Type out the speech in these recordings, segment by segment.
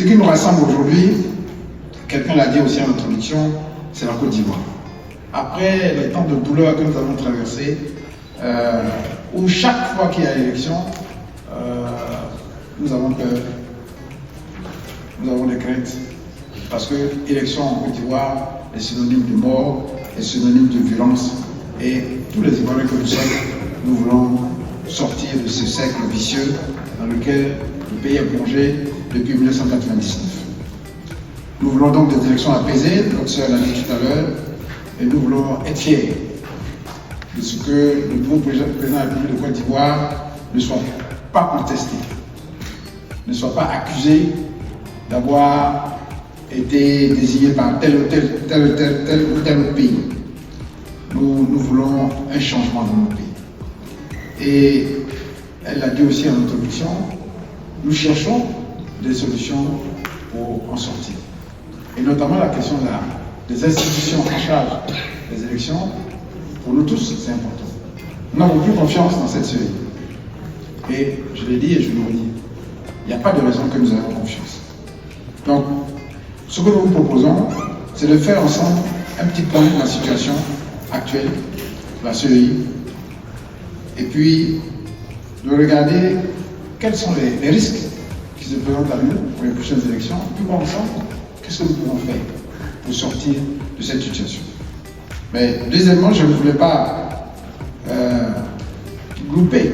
Ce qui nous rassemble aujourd'hui, quelqu'un l'a dit aussi en introduction, c'est la Côte d'Ivoire. Après les temps de douleur que nous avons traversés, où chaque fois qu'il y a élection, nous avons peur, nous avons des craintes, parce que l'élection en Côte d'Ivoire est synonyme de mort, est synonyme de violence, et tous les Ivoiriens que nous sommes, nous voulons sortir de ce cercle vicieux dans lequel le pays est plongé depuis 1999. Nous voulons donc des élections apaisées, notre sœur l'a dit tout à l'heure, et nous voulons être fiers de ce que le nouveau président de la République de Côte d'Ivoire ne soit pas contesté, ne soit pas accusé d'avoir été désigné par tel ou tel autre pays. Nous voulons un changement dans notre pays. Et elle l'a dit aussi en introduction, nous cherchons des solutions pour en sortir. Et notamment la question des institutions en charge des élections, pour nous tous, c'est important. Nous n'avons plus confiance dans cette série. Et je l'ai dit et je le redis, il n'y a pas de raison que nous ayons confiance. Donc, ce que nous vous proposons, c'est de faire ensemble un petit point de la situation actuelle de la CEI, et puis de regarder quels sont les risques qui se présentent à nous pour les prochaines élections, puis voir ensemble qu'est-ce que nous pouvons faire pour sortir de cette situation. Mais deuxièmement, je ne voulais pas louper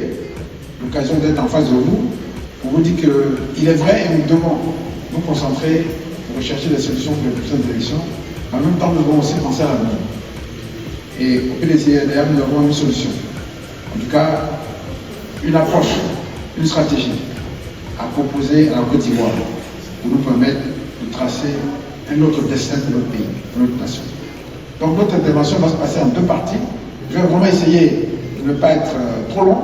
l'occasion d'être en face de vous pour vous dire qu'il est vrai et nous devons nous concentrer pour rechercher des solutions pour les prochaines élections. En même temps, nous devons aussi penser à l'avenir. Et au PDCDR, nous avons une solution. En tout cas, une approche, une stratégie à proposer à la Côte d'Ivoire pour nous permettre de tracer un autre destin de notre pays, de notre nation. Donc notre intervention va se passer en deux parties. Je vais vraiment essayer de ne pas être trop long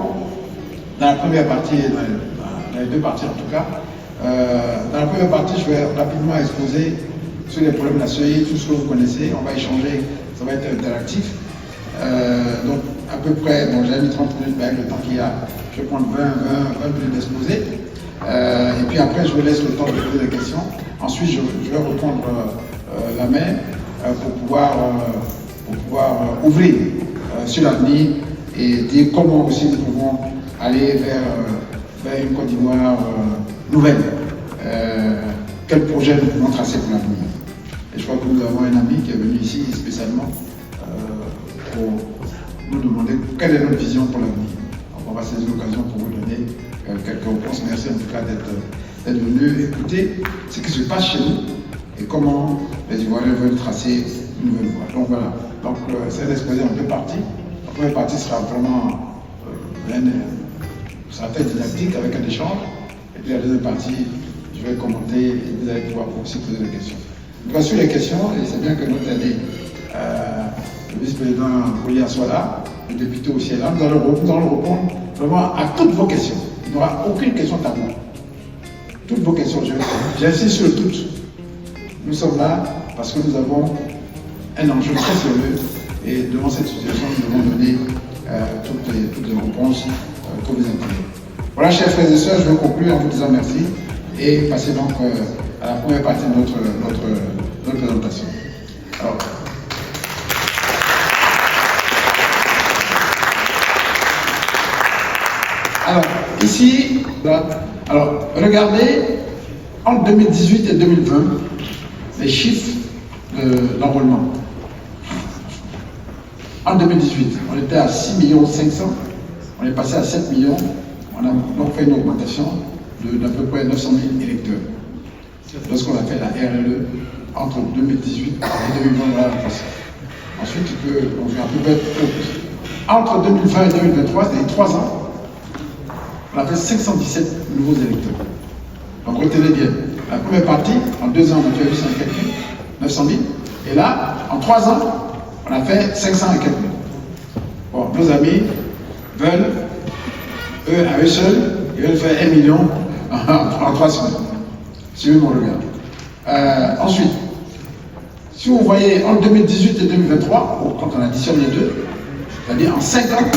dans la première partie, dans les deux parties en tout cas. Dans la première partie, je vais rapidement exposer sur les problèmes de la CEI, tout ce que vous connaissez. On va échanger, ça va être interactif. Donc à peu près, bon, j'ai mis 30 minutes, mais avec le temps qu'il y a, je vais prendre 20 minutes d'exposé. Et puis après, je vous laisse le temps de poser des questions. Ensuite, je vais reprendre la main pour pouvoir ouvrir sur l'avenir et dire comment aussi nous pouvons aller vers une Côte d'Ivoire nouvelle. Quel projet nous pouvons tracer pour l'avenir. Et je crois que nous avons un ami qui est venu ici spécialement pour nous demander quelle est notre vision pour l'avenir. Donc on va saisir l'occasion pour vous donner quelques réponses. Merci en tout cas d'être venu écouter ce qui se passe chez nous et comment les Ivoiriens veulent tracer une nouvelle voie. Donc voilà, donc c'est exposé en deux parties. La première partie sera vraiment sera très didactique avec un échange. Et puis la deuxième partie, je vais commenter et vous allez pouvoir aussi poser des questions. Donc sur les questions, et c'est bien que notre ami, le vice-président Bouya soit là, le député aussi est là, nous allons répondre vraiment à toutes vos questions. Il n'y aura aucune question tabou. Toutes vos questions, j'insiste sur toutes. Nous sommes là parce que nous avons un enjeu très sérieux et devant cette situation, nous devons donner toutes les réponses que vous intéressent. Voilà, chers frères et sœurs, je vais conclure en vous disant merci et passer donc à la première partie de notre présentation. Alors, ici, alors, regardez, entre 2018 et 2020, les chiffres d'enrôlement. En 2018, on était à 6 500 000, on est passé à 7 millions, on a donc fait une augmentation d'à peu près 900 000 électeurs. Lorsqu'on a fait la RLE entre 2018 et 2020, voilà la passé. Ensuite, on fait à peu près entre 2020 et 2023, c'est-à-dire 3 ans, on a fait 517 nouveaux électeurs. Donc retenez bien, la première partie, en 2 ans, on a fait 804 000, 900 000, et là, en 3 ans, on a fait 500 et quelques mille. Bon, nos amis veulent, eux, à eux seuls, ils veulent faire 1 million en 3 semaines. Suivez mon regard. Ensuite, si vous voyez entre 2018 et 2023, quand on additionne les deux, c'est-à-dire en 5 ans,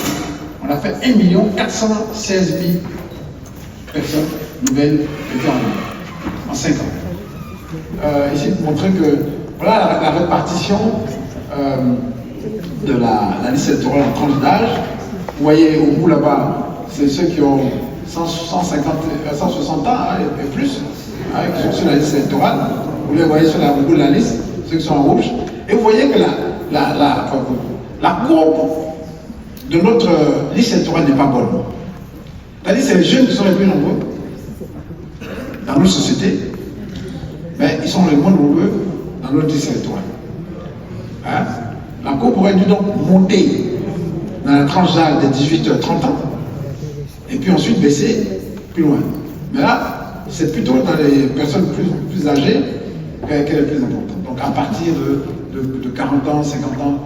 on a fait 1 416 000 personnes nouvelles étaient en ligne. En 5 ans. ici pour montrer que voilà la répartition de la liste électorale en tranche d'âge. Vous voyez au bout là-bas, c'est ceux qui ont 160 ans hein, et plus, hein, qui sont sur la liste électorale. Vous les voyez sur au bout de la liste, ceux qui sont en rouge. Et vous voyez que la courbe de notre liste électorale n'est pas bonne. C'est-à-dire que c'est les jeunes qui sont les plus nombreux dans notre société, mais ils sont les moins nombreux dans notre liste électorale. Hein? La courbe aurait dû donc monter dans la tranche d'âge des 18 à 30 ans, et puis ensuite baisser plus loin. Mais là, c'est plutôt dans les personnes plus âgées qu'elle est plus importante. Donc à partir de 40 ans, 50 ans,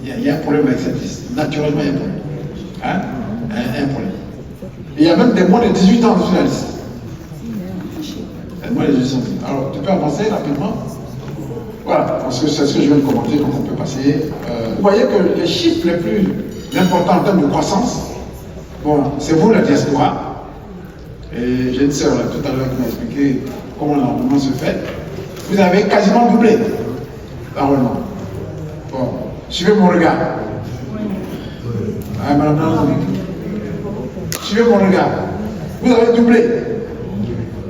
il y a un problème avec cette liste. Naturellement, il y a un problème. Hein? Un problème. Et il y a même des moins de 18 ans sur la liste. Moins de 18 ans. Alors, tu peux avancer rapidement. Voilà, parce que c'est ce que je viens de commenter, donc on peut passer. Vous voyez que les chiffres les plus importants en termes de croissance, bon, c'est vous la diaspora. Et j'ai une sœur là, tout à l'heure qui m'a expliqué comment l'enrôlement se fait. Vous avez quasiment doublé l'enrôlement. Bon, suivez mon regard. Ah, madame, suivez mon regard. Vous avez doublé.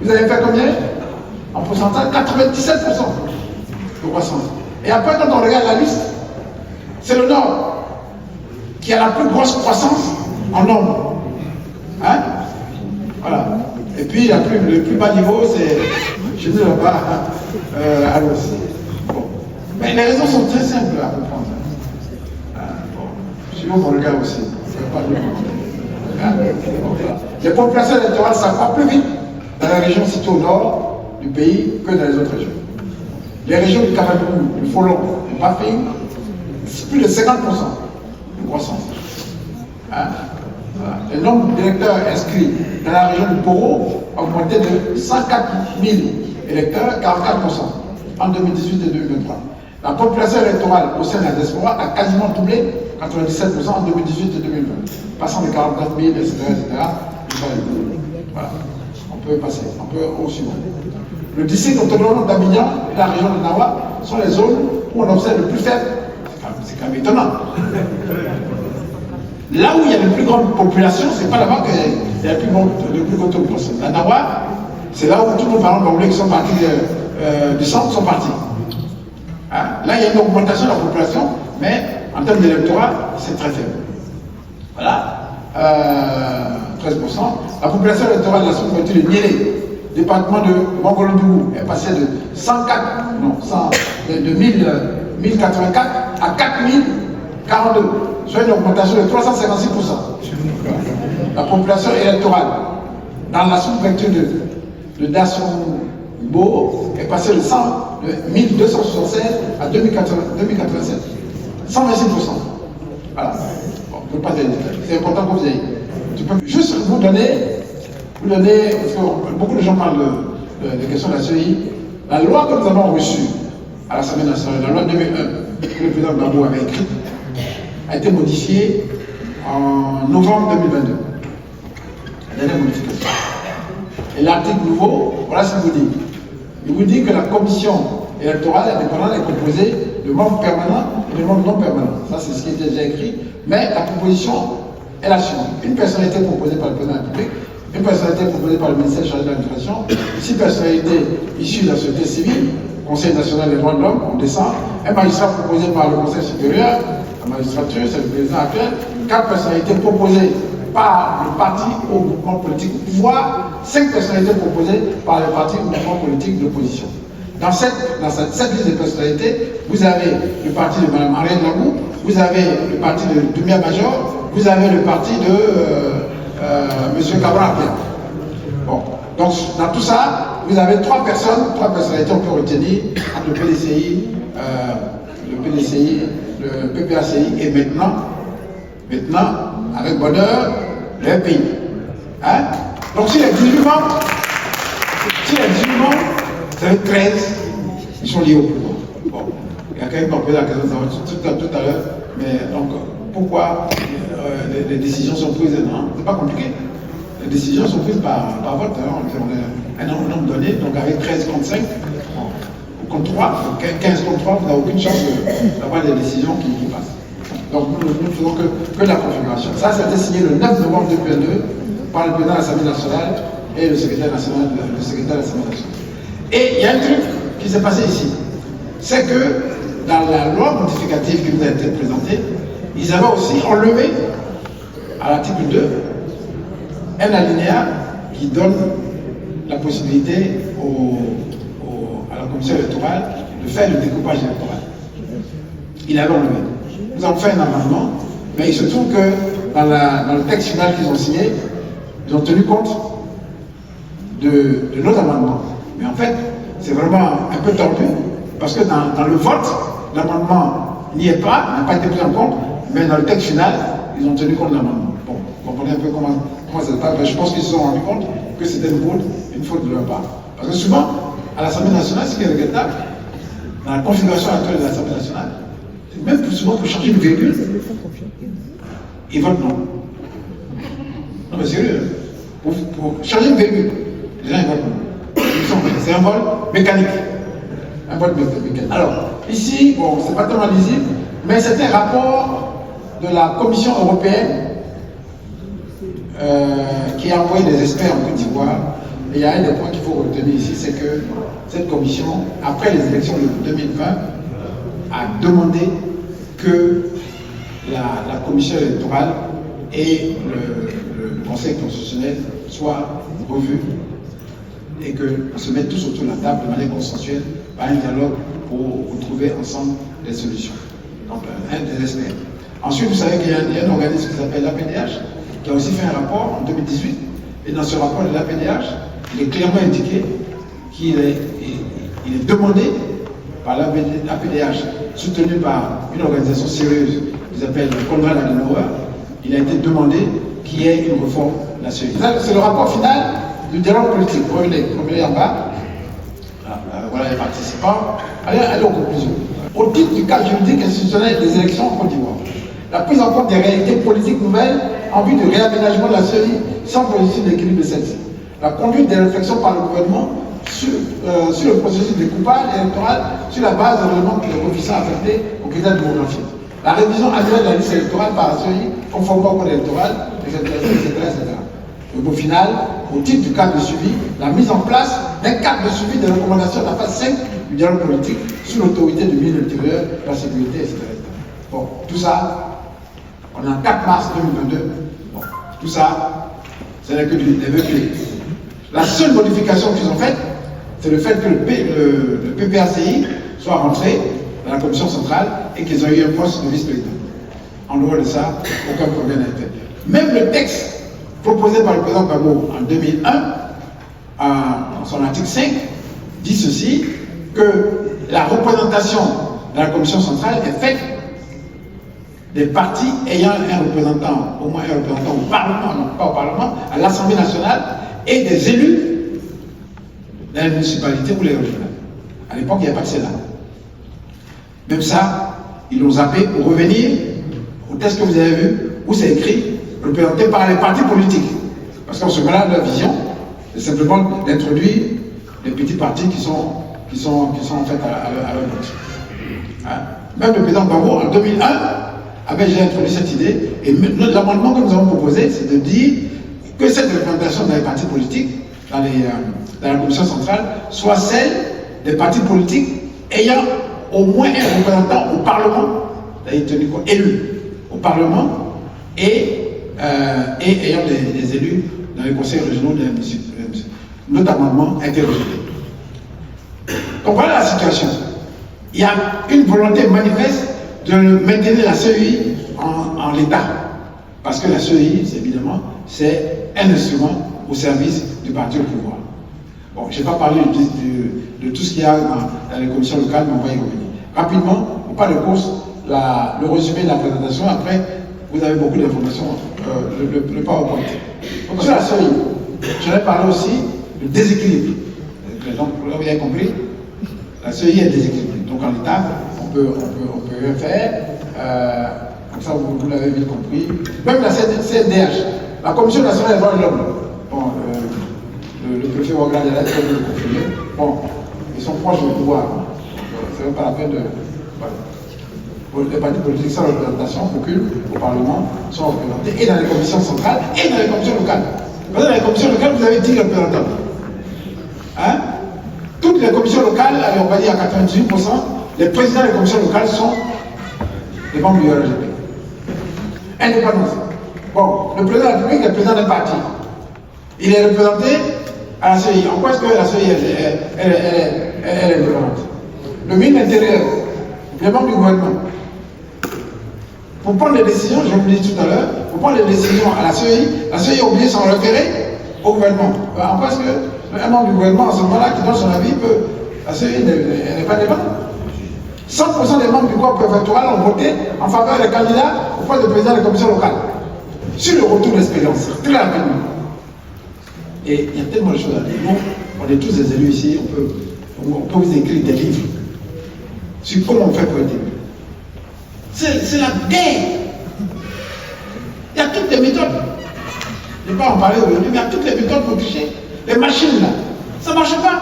Vous avez fait combien? En pourcentage, 97% de croissance. Et après, quand on regarde la liste, c'est le Nord qui a la plus grosse croissance en nombre. Hein? Voilà. Et puis, le plus bas niveau, c'est chez nous là-bas, à l'ouest. Bon. Mais les raisons sont très simples à comprendre. Bon. Suivons mon regard aussi. Les populations électorales s'accroissent plus vite dans la région située au nord du pays que dans les autres régions. Les régions du Cameroun, du Folon, du Bafing, c'est plus de 50% de croissance. Hein? Voilà. Le nombre d'électeurs inscrits dans la région du Poro a augmenté de 104 000 électeurs, 44% en 2018 et 2023. La population électorale au sein de la diaspora a quasiment doublé, 97% en 2018 et 2020, passant de 49 000, etc. Voilà. On peut passer, on peut au suivant. Le district autonome d'Abidjan et la région de Nawa sont les zones où on observe le plus faible. C'est quand même étonnant. Là où il y a les plus grandes populations, c'est pas là-bas qu'il y a le plus gros taux de croissance. La Nawa, c'est là où tous nos parents d'anglais qui sont partis du centre sont partis. Hein? Là, il y a une augmentation de la population, mais en termes d'électorat, c'est très faible. Voilà. 13%. La population électorale de la sous-préfecture de Niélé, département de Mongolou, est passée de 1084 à 4042, soit une augmentation de 356%. La population électorale dans la sous-préfecture de Dassombo est passée de 1276 à 2087. 126%. Voilà. Bon, on peut pas dire. C'est important que vous ayez. Je peux juste vous donner, parce que beaucoup de gens parlent de questions de la CEI. La loi que nous avons reçue à l'Assemblée nationale, la loi 2001, que le président Gbagbo avait écrite, a été modifiée en novembre 2022. La dernière modification. Et l'article nouveau, voilà ce qu'il vous dit. Il vous dit que la commission électorale indépendante est composée de membres permanents et de membres non permanents. Ça, c'est ce qui était déjà écrit. Mais la proposition est la suivante. Une personnalité proposée par le président de la République, une personnalité proposée par le ministère chargé de l'administration, 6 personnalités issues de la société civile, Conseil national des droits de l'homme, on descend, un magistrat proposé par le Conseil supérieur, la magistrature, c'est le président actuel, 4 personnalités proposées par le parti au mouvement politique au pouvoir, 5 personnalités proposées par le parti au mouvement politique de l'opposition. Dans cette liste de personnalités, vous avez le parti de Mme Ariane Lamou, vous avez le parti de Doumbia Major, vous avez le parti de M. Cabral. Bon. Donc, dans tout ça, vous avez 3 personnalités, on peut retenir entre le PDCI, le PPACI et maintenant, avec bonheur, le pays. Hein? Donc, si les 18 membres, vous avez 13, ils sont liés au pouvoir. Bon. Il y a quelqu'un qui m'a posé la question tout à l'heure, mais donc, pourquoi les décisions sont prises? Non, c'est pas compliqué. Les décisions sont prises par vote. Hein. On est un nombre donné, donc avec 13 contre 5, contre 3, 15 contre 3, vous n'avez aucune chance d'avoir des décisions qui passent. Donc nous ne faisons que de la configuration. Ça, c'était signé le 9 novembre 2022 par le président de l'Assemblée nationale et le secrétaire de l'Assemblée nationale. Et il y a un truc qui s'est passé ici. C'est que dans la loi modificative qui nous a été présentée, ils avaient aussi enlevé à l'article 2 un alinéa qui donne la possibilité à la commission électorale de faire le découpage électoral. Il avait enlevé. Nous avons fait un amendement, mais il se trouve que dans le texte final qu'ils ont signé, ils ont tenu compte de notre amendement. Mais en fait, c'est vraiment un peu tordu, parce que dans le vote, l'amendement n'y est pas, n'a pas été pris en compte, mais dans le texte final, ils ont tenu compte de l'amendement. Bon, vous comprenez un peu comment ça se passe. Je pense qu'ils se sont rendus compte que c'était une faute de leur part. Parce que souvent, à l'Assemblée nationale, ce qui est regrettable, dans la configuration actuelle de l'Assemblée nationale, c'est même plus souvent pour changer une virgule, ils votent non. Non mais sérieux, pour changer une virgule, les gens ils votent non. C'est un vote mécanique. Un vote mécanique. Alors, ici, bon, c'est pas tellement lisible, mais c'est un rapport de la Commission européenne qui a envoyé des experts en Côte d'Ivoire. Et il y a un des points qu'il faut retenir ici, c'est que cette commission, après les élections de 2020, a demandé que la commission électorale et le Conseil constitutionnel soient revus et qu'on se mette tous autour de la table de manière consensuelle par un dialogue pour trouver ensemble des solutions. Donc, un des experts. Ensuite, vous savez qu'il y a un organisme qui s'appelle l'APDH qui a aussi fait un rapport en 2018. Et dans ce rapport de l'APDH, il est clairement indiqué qu'il est demandé par l'APDH, soutenu par une organisation sérieuse qui s'appelle Konrad Adenauer. Il a été demandé qu'il y ait une réforme nationale. C'est le rapport final du dialogue politique. Revenez en bas. Voilà les participants. Allez aux conclusions. Au titre du cadre juridique institutionnel des élections en Côte d'Ivoire, la prise en compte des réalités politiques nouvelles en vue du réaménagement de la CEI sans processus d'équilibre de celle-ci. La conduite des réflexions par le gouvernement sur le processus de découpage électoral sur la base de l'éléments coefficients affectés aux critères démographiques. La révision annuelle de la liste électorale par la CEI conformément au code électoral, etc. Et au final, au titre du cadre de suivi, la mise en place d'un cadre de suivi des recommandations de la phase 5 du dialogue politique sous l'autorité du ministre de l'Intérieur, de la Sécurité, etc. Bon, tout ça, on est en 4 mars 2022. Bon, tout ça, ce n'est que des vœux clés. La seule modification qu'ils ont faite, c'est le fait que le PPACI soit rentré dans la commission centrale et qu'ils ont eu un poste de vice-président. En dehors de ça, aucun problème n'a été. Même le texte proposé par le président Gbagbo en 2001, dans son article 5, dit ceci, que la représentation de la commission centrale est faite des partis ayant un représentant, au moins un représentant au Parlement, non pas au Parlement, à l'Assemblée nationale, et des élus dans les municipalités ou les régionales. À l'époque, il n'y avait pas de Sénat. Même ça, ils l'ont zappé pour revenir au texte que vous avez vu, où c'est écrit, représenté par les partis politiques. Parce qu'en ce moment-là, leur vision, c'est simplement d'introduire les petits partis qui sont en fait à leur vote. Hein? Même le président Gbagbo, en 2001, avait déjà introduit cette idée, et l'amendement que nous avons proposé, c'est de dire que cette représentation dans les partis politiques, dans la commission centrale, soit celle des partis politiques ayant au moins un représentant au Parlement, élu au Parlement, et ayant des élus dans les conseils régionaux de la municipalité. Notre amendement a été rejeté. Donc voilà la situation. Il y a une volonté manifeste de maintenir la CEI en l'état. Parce que la CEI, évidemment, c'est un instrument au service du parti au pouvoir. Bon, je n'ai pas parlé de tout ce qu'il y a dans les commissions locales, mais on va y revenir. Rapidement, pour pas de course, le résumé de la présentation. Après, vous avez beaucoup d'informations, le PowerPoint. Donc, sur la CEI, j'en ai parlé aussi du déséquilibre. Donc, vous avez compris, la CEI est déséquilibrée. Donc, en l'état, on peut rien faire. Comme ça, vous l'avez vite compris. Même la CNDH, la Commission nationale des droits de l'homme. Bon, le préfet Ouattara est là, il faut le confirmer. Bon, ils sont proches du pouvoir. c'est même pas la peine de... Voilà. Les partis politiques sans représentation, aucune, au Parlement, sont représentés et dans les commissions centrales et dans les commissions locales. Dans les commissions locales, vous avez 10 représentants. Hein? Toutes les commissions locales, allez, on va dire à 98%, les présidents des commissions locales sont les membres du RGP. Indépendance. Bon, le président de la République est le président d'un parti. Il est représenté à la CEI. En quoi est-ce que la CEI elle est indépendante? Le ministre de l'Intérieur, les membres du gouvernement. Pour prendre des décisions, je vous l'ai dit tout à l'heure, pour prendre des décisions à la CEI a oublié de s'en référer au gouvernement. En quoi est-ce que un membre du gouvernement, à ce moment-là, qui donne son avis, peut. La CEI n'est pas indépendante. 100% des membres du corps préfectoral ont voté en faveur des candidats au poste de président des commissions locales. Sur le retour d'expérience, très rapidement. Et il y a tellement de choses à dire. Nous, on est tous des élus ici, on peut vous écrire des livres sur comment on fait pour être élu. C'est la guerre. Il y a toutes les méthodes. Je ne vais pas en parler aujourd'hui, mais il y a toutes les méthodes pour tricher. Les machines là, ça ne marche pas.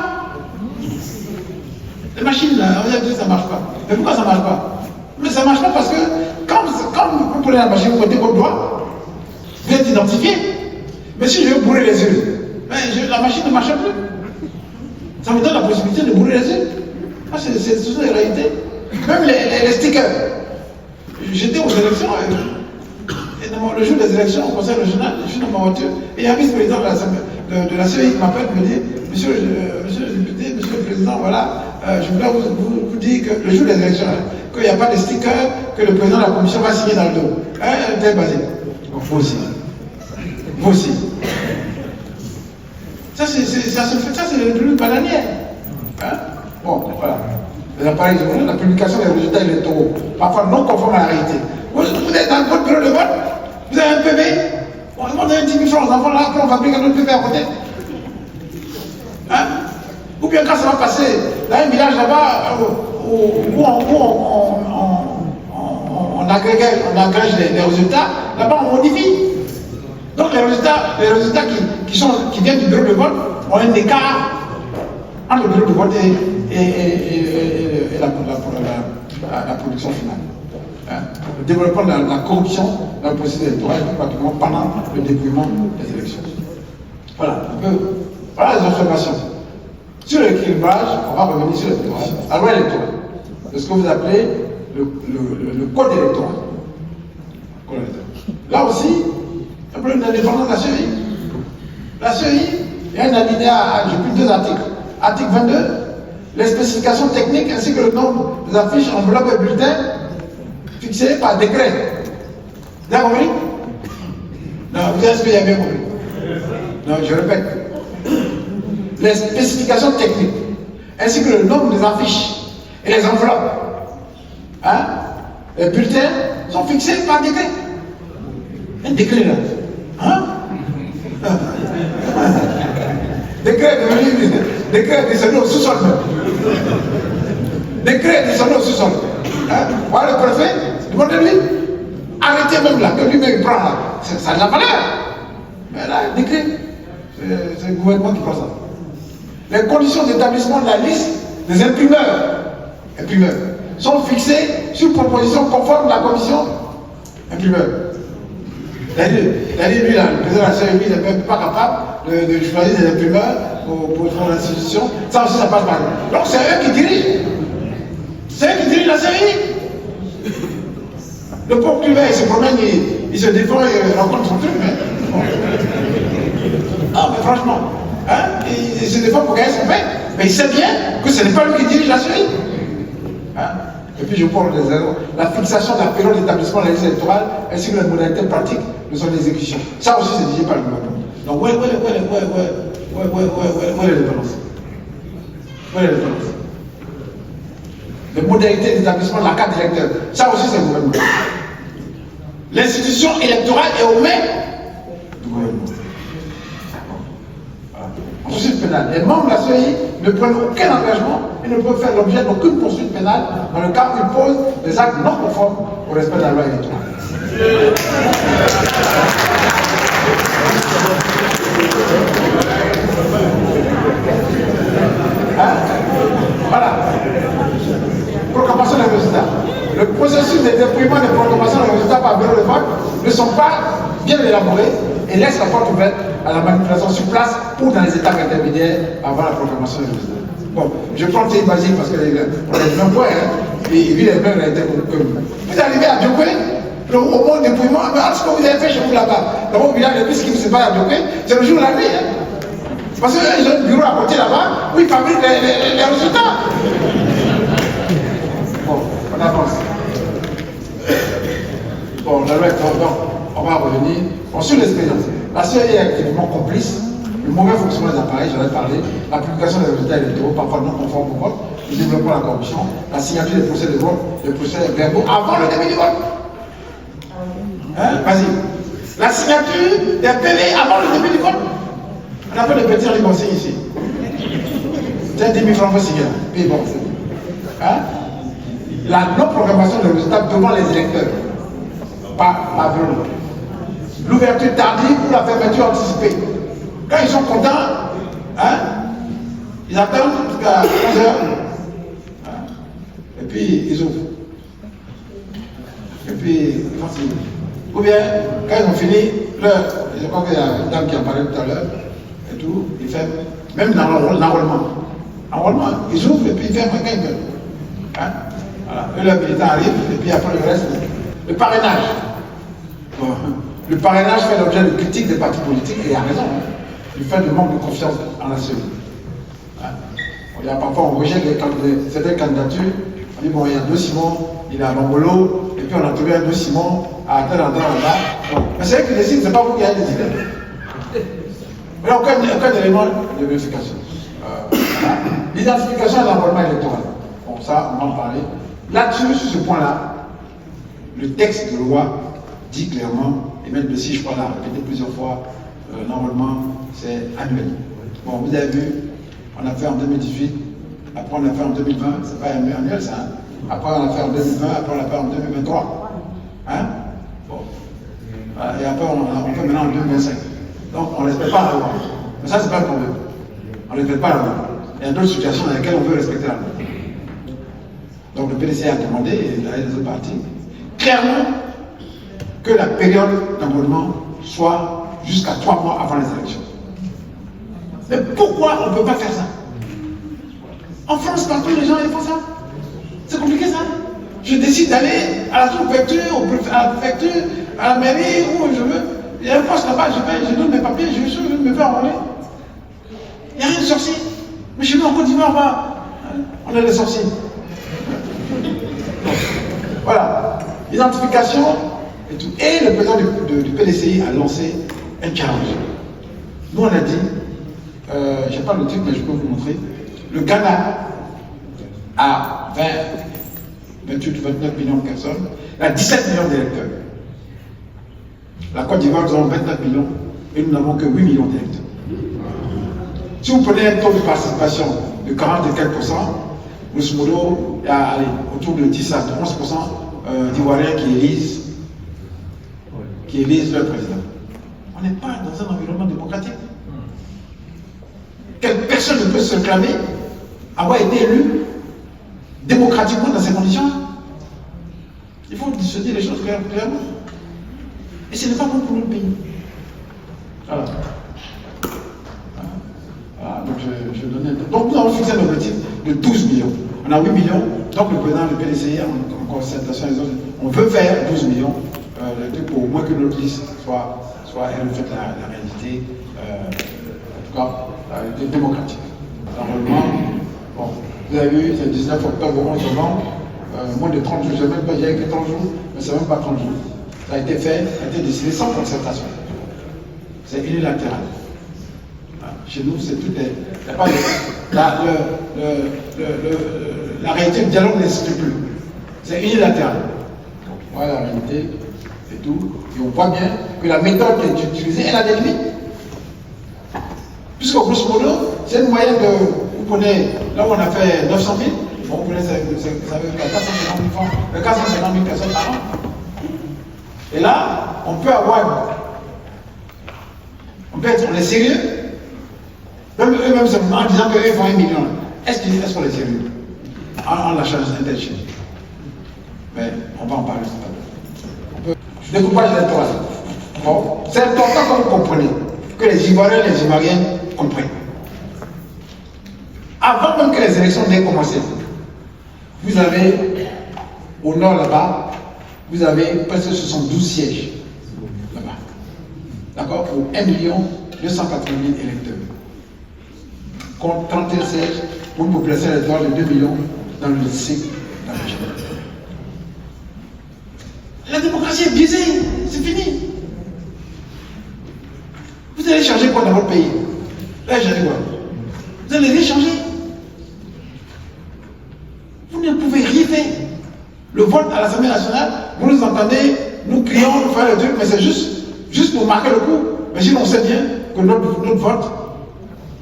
Les machines là, on a dit que ça ne marche pas. Mais pourquoi ça ne marche pas? Mais ça ne marche pas parce que quand vous prenez la machine, vous mettez votre doigt, vous êtes identifié. Mais si je veux bourrer les yeux, la machine ne marche plus. Ça me donne la possibilité de bourrer les yeux. Ah, ce sont des réalités. Même les stickers. J'étais aux élections, le jour des élections au conseil régional, je suis dans ma voiture, et il y a un vice-président de la CEI qui m'appelle et me dit, monsieur le député, monsieur le président, voilà, je voulais vous dire que le jour des élections, qu'il n'y a pas de sticker que le président de la commission va signer dans le dos. Tel basé. Donc, vous aussi. Vous aussi. Ça, c'est le plus bananière. Hein? Bon, voilà. Les appareils secondaires, la publication des résultats électoraux, parfois non conformes à la réalité. Vous êtes dans votre bureau de vote, vous avez un PV, on demande 10 000 francs aux enfants là, après on fabrique un autre PV à côté. Hein? Ou bien quand ça va passer, dans un village là-bas, où on agrège les résultats, là-bas on modifie. Donc les résultats qui viennent du bureau de vote ont un écart entre le bureau de vote et la production finale. Hein? Le développement de la corruption dans le processus électoral, pratiquement pendant le dépouillement des élections. Voilà, voilà les observations. Sur l'équilibrage, on va revenir sur l'équilibrage. La loi électorale, de ce que vous appelez le code électoral. Là aussi, il y a un problème d'indépendance de la CEI. La CEI, il y a un alinéa, j'ai plus 2 articles. Article 22, les spécifications techniques ainsi que le nombre des affiches, enveloppes et bulletins fixés par décret. Vous avez compris? Non, vous avez ce que vous avez bien compris. Non, je répète. Les spécifications techniques ainsi que le nombre des affiches et les enveloppes, hein, les bulletins sont fixés par décret. Un décret là. Hein? Décret descendu au sous-sol même. Décret descendu au sous-sol. Hein? Voilà le préfet, demandez-lui. Arrêtez même là, que lui-même prend là. Ça a de la valeur. Mais là, décret, c'est le gouvernement qui prend ça. Les conditions d'établissement de la liste des imprimeurs sont fixées sur proposition conforme de la commission imprimeur. C'est-à-dire, lui, là, le président de la CEI, il n'est même pas capable de choisir des imprimeurs pour faire l'institution. Ça aussi, ça passe par là. Donc, c'est eux qui dirigent. C'est eux qui dirigent la CEI. Le pauvre privé, il se promène, il se défend, il rencontre son truc. Mais... Bon. Ah, mais franchement, hein, il se défend pour gagner son pain. Mais il sait bien que ce n'est pas lui qui dirige la CEI. Hein? Et puis je parle des erreurs. La fixation de la période d'établissement de la liste électorale ainsi que les modalités pratiques de son exécution. Ça aussi, c'est dirigé par le gouvernement. Donc, où est l'indépendance? Où est l'indépendance? Les modalités d'établissement de la carte d'électeur. Ça aussi, c'est le gouvernement. L'institution électorale est aux mains du gouvernement. En poursuite pénale, les membres de la CEI ne prennent aucun engagement et ne peuvent faire l'objet d'aucune poursuite pénale dans le cas où ils posent des actes non conformes au respect de la loi électorale. Hein? Voilà. Proclamation des résultats. Le processus de déploiement des proclamations des résultats par bureau de vote ne sont pas bien élaborés et laissent la porte ouverte à la manipulation sur place ou dans les étapes intermédiaires avant la proclamation des résultats. Bon, je prends le pays basique parce qu'on est du même point, hein, et il vit les mêmes réalités que vous. Vous arrivez à Diopé, au moment du déploiement, ce que vous avez fait chez vous là-bas, dans mon village, le plus qui vous sépare à Diopé, c'est le jour de la nuit. Hein. Parce qu'ils ont un bureau à côté là-bas où ils fabriquent les résultats. Bon, on avance. Bon, on va revenir. Bon, sur l'expérience. La CIA est activement complice. Le mauvais fonctionnement des appareils, j'en ai parlé, la publication des résultats électoraux, parfois non conformes au vote, le développement de la corruption, la signature des procès de vote, des procès verbaux avant le début du vote. Hein? Vas-y. La signature des PV avant le début du vote. On appelle le petit ribosé ici. C'est 10 000 francs pour signer. Puis bon. Hein? La non-programmation des résultats devant les électeurs. Pas la violence. L'ouverture tardive ou la fermeture anticipée. Quand ils sont contents, hein, ils attendent jusqu'à 11h. Hein, et puis ils ouvrent. Et puis, facile. Ou bien, quand ils ont fini, je crois qu'il y a une dame qui en parlait tout à l'heure, et tout, ils ferment. Même dans l'enrôlement. Enrôlement, ils ouvrent et puis ils ferment quand ils veulent. Hein, voilà. Et le militant arrive, et puis après le reste, le parrainage. Bon. Le parrainage fait l'objet de critiques des partis politiques, et il a raison. Hein. Du fait de manque de confiance en la CENI. Hein? Il y a parfois on rejette certaines candidatures, on dit bon il y a 2 Simon, il est à Bambolo, et puis on a trouvé un 2 Simon à tel endroit là-bas. Mais c'est vrai qu'il décide, c'est pas vous qui avez décidé. Mais il n'y a aucun élément de vérification. L'identification de l'enrôlement électoral. Bon ça, on va en parler. Là-dessus, sur ce point-là, le texte de loi dit clairement, et même si je crois l'a répété plusieurs fois, l'enrôlement, c'est annuel. Bon, vous avez vu, on a fait en 2018, après on a fait en 2020, c'est pas annuel ça. Hein? Après on a fait en 2020, après on a fait en 2023. Hein? Bon. Et après on fait maintenant en 2025. Donc on ne respecte pas la loi. Mais ça, c'est pas le problème. On ne respecte pas la loi. Il y a d'autres situations dans lesquelles on veut respecter la loi. Donc le PDC a demandé, et les autres partis, clairement que la période d'enrôlement soit jusqu'à 3 mois avant les élections. Mais pourquoi on ne peut pas faire ça? En France, partout, les gens ils font ça. C'est compliqué ça. Je décide d'aller à la sous-préfecture, à la préfecture, à la mairie, où je veux. Il y a un poste là-bas, je donne mes papiers, je me fais enrôler. Il n'y a rien de sorcier. Mais chez nous en Côte d'Ivoire, on est des sorciers. Voilà. Identification et tout. Et le président du PDCI a lancé un challenge. Nous on a dit, je n'ai pas le truc mais je peux vous montrer, le Ghana a 20, 28, 29 millions de personnes, il a 17 millions d'électeurs. La Côte d'Ivoire, nous avons 29 millions et nous n'avons que 8 millions d'électeurs. Si vous prenez un taux de participation de 40 et quelques %, grosso modo, il y a autour de 10 à 11% d'Ivoiriens qui élisent leur président. On n'est pas dans un environnement démocratique. Quelle personne ne peut se réclamer avoir été élu démocratiquement dans ces conditions. Il faut se dire les choses clairement. Et ce n'est pas bon pour notre pays. Voilà. Voilà, donc je donnais. Donc nous avons fixé un objectif de 12 millions. On a 8 millions, donc le président du PDCI, en concertation avec les autres, on veut faire 12 millions pour au moins que notre liste soit elle reflète la réalité, en tout cas, la réalité démocratique. Normalement, bon, vous avez vu, c'est le 19 octobre au 11 novembre, moins de 30 jours, je n'ai même pas dit que 30 jours, mais c'est même pas 30 jours. Ça a été fait, ça a été décidé sans concertation. C'est unilatéral. Chez nous, c'est tout est. Il n'y a pas la réalité du dialogue n'existe plus. C'est unilatéral. Voilà la réalité et tout. Et on voit bien que la méthode qui est utilisée, elle a des limites. Puisque grosso modo, c'est une moyenne de. Vous prenez, là où on a fait 900 000, bon, vous prenez, ça veut dire 450 000 francs, 450 000 personnes par an. Et là, on peut avoir. On peut être, on est sérieux. Même eux-mêmes, en disant qu'eux font 1 million. est-ce qu'on est sérieux? On la change d'intention. Mais on va en parler tout à l'heure. Découpage électoral. Bon, c'est important que vous compreniez, que les Ivoiriens et les Ivoiriennes comprennent. Avant même que les élections n'aient commencé, vous avez, au nord là-bas, vous avez presque 72 sièges. Là-bas. D'accord? Pour 1 280 000 électeurs. Contre 31 sièges pour une population électorale de 2 millions dans le district d'Abidjan. La démocratie est biaisée, c'est fini. Vous allez changer quoi dans votre pays? Là, changer quoi? Vous allez rien changer. Vous ne pouvez rien faire. Le vote à l'Assemblée nationale, vous nous entendez, nous crions, nous faisons le truc, mais c'est juste pour marquer le coup. Mais sinon, on sait bien que notre vote,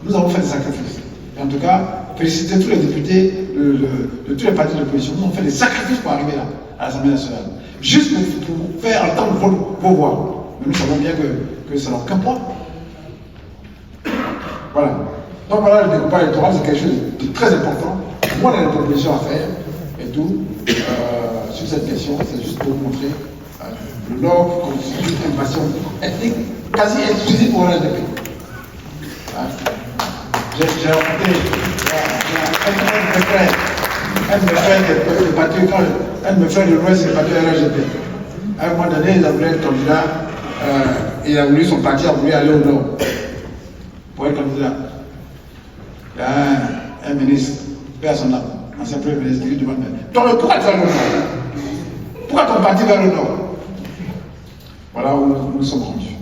nous avons fait des sacrifices. Et en tout cas, féliciter tous les députés de tous les partis de l'opposition. Nous avons fait des sacrifices pour arriver là, à l'Assemblée nationale. Juste pour faire entendre vos voix. Mais nous savons bien que ça n'a aucun poids. Voilà. Donc voilà, le découpage électoral, c'est quelque chose de très important. Moi, on a des propositions à faire et tout. Sur cette question, c'est juste pour vous montrer le Nord constitue une nation ethnique quasi exclusive pour l'RDP. J'ai rencontré un de mes frères de parti, un de mes frères de l'Ouest est parti à l'RGP. À un moment donné, il a voulu être candidat, il a voulu, son parti a voulu aller au Nord pour être candidat. Il y a un ministre, paix à son âme, ancien premier ministre, qui lui demande, pourquoi tu vas au Nord? Pourquoi ton parti va au Nord? Voilà où nous sommes rendus.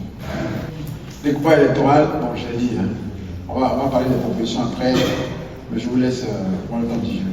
Découpage électoral, bon, je l'ai dit, hein. On va parler des propositions après, mais je vous laisse pour le temps du jeu.